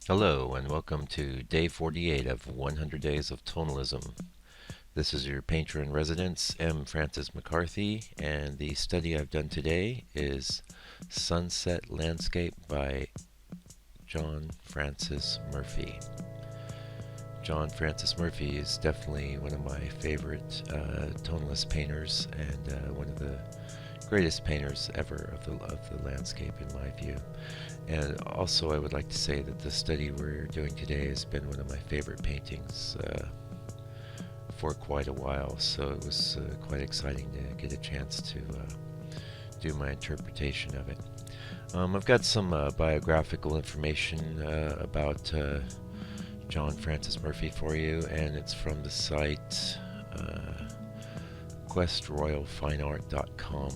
Hello, and welcome to day 48 of 100 Days of Tonalism. This is your painter in residence, M. Francis McCarthy, and the study I've done today is Sunset Landscape by John Francis Murphy. John Francis Murphy is definitely one of my favorite tonalist painters and one of the greatest painters ever of the landscape in my view. And also I would like to say that the study we're doing today has been one of my favorite paintings for quite a while, so it was quite exciting to get a chance to do my interpretation of it. I've got some biographical information about John Francis Murphy for you, and it's from the site questroyalfineart.com,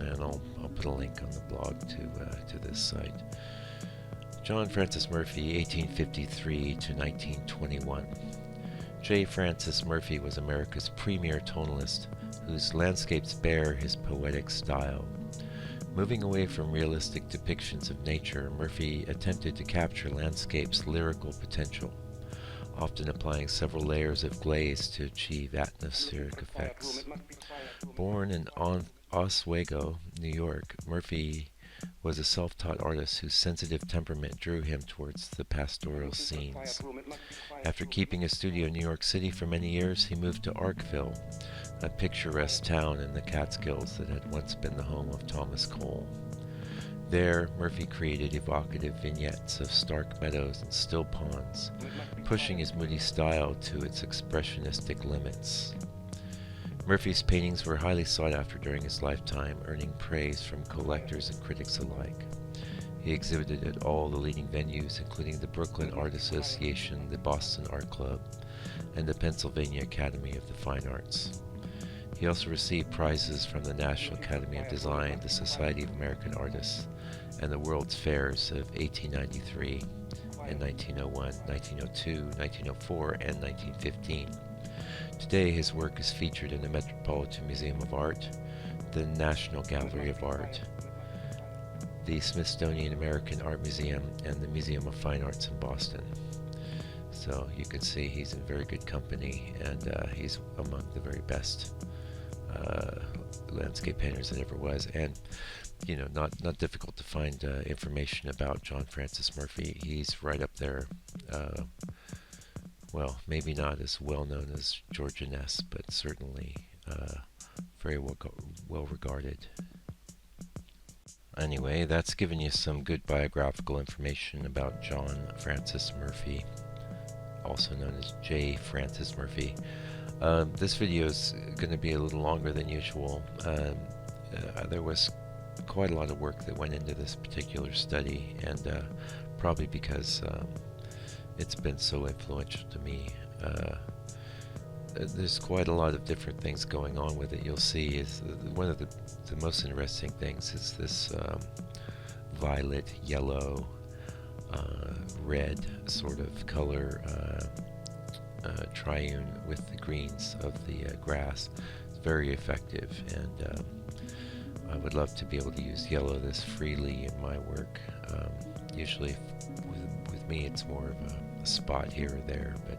and I'll put a link on the blog to this site. John Francis Murphy, 1853 to 1921. J. Francis Murphy was America's premier tonalist, whose landscapes bear his poetic style. Moving away from realistic depictions of nature, Murphy attempted to capture landscape's lyrical potential, often applying several layers of glaze to achieve atmospheric effects. Born in Oswego, New York, Murphy was a self-taught artist whose sensitive temperament drew him towards the pastoral scenes. After keeping a studio in New York City for many years, he moved to Arkville, a picturesque town in the Catskills that had once been the home of Thomas Cole. There, Murphy created evocative vignettes of stark meadows and still ponds, pushing his moody style to its expressionistic limits. Murphy's paintings were highly sought after during his lifetime, earning praise from collectors and critics alike. He exhibited at all the leading venues, including the Brooklyn Art Association, the Boston Art Club, and the Pennsylvania Academy of the Fine Arts. He also received prizes from the National Academy of Design, the Society of American Artists, and the World's Fairs of 1893 and 1901, 1902, 1904, and 1915. Today his work is featured in the Metropolitan Museum of Art, the National Gallery of Art, the Smithsonian American Art Museum, and the Museum of Fine Arts in Boston. So you can see he's in very good company, and he's among the very best landscape painters that ever was. And you know, not difficult to find information about John Francis Murphy. He's right up there. Well, maybe not as well known as George Inness, but certainly very well regarded. Anyway, that's given you some good biographical information about John Francis Murphy, also known as J. Francis Murphy. This video is going to be a little longer than usual. There was quite a lot of work that went into this particular study, and probably because it's been so influential to me. There's quite a lot of different things going on with it. You'll see is one of the most interesting things is this violet, yellow, red sort of color triune with the greens of the grass. It's very effective, and I would love to be able to use yellow this freely in my work. Usually with me it's more of a spot here or there, but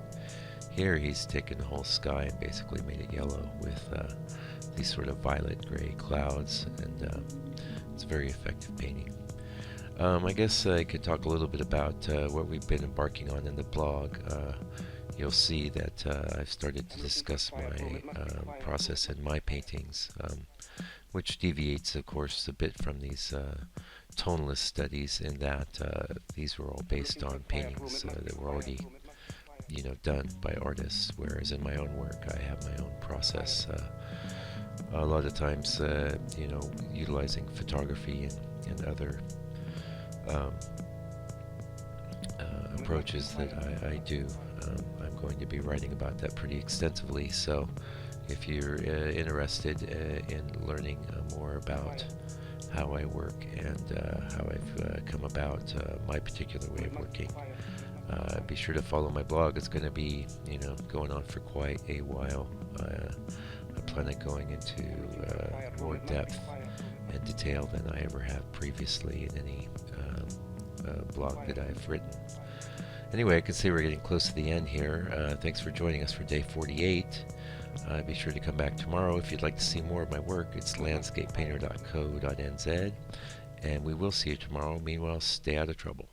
here he's taken the whole sky and basically made it yellow with these sort of violet gray clouds, and it's a very effective painting. I guess I could talk a little bit about what we've been embarking on in the blog. You'll see that I've started to discuss my process in my paintings, which deviates, of course, a bit from these tonalist studies in that these were all based on paintings that were already, done by artists, whereas in my own work I have my own process. A lot of times, utilizing photography and other approaches that I do. I'm going to be writing about that pretty extensively, so if you're interested in learning more about how I work and how I've come about my particular way of working, be sure to follow my blog. It's going to be, going on for quite a while. I plan on going into more depth and detail than I ever have previously in any blog that I've written. Anyway, I can see we're getting close to the end here. Thanks for joining us for day 48. Be sure to come back tomorrow if you'd like to see more of my work. It's landscapepainter.co.nz, and we will see you tomorrow. Meanwhile, stay out of trouble.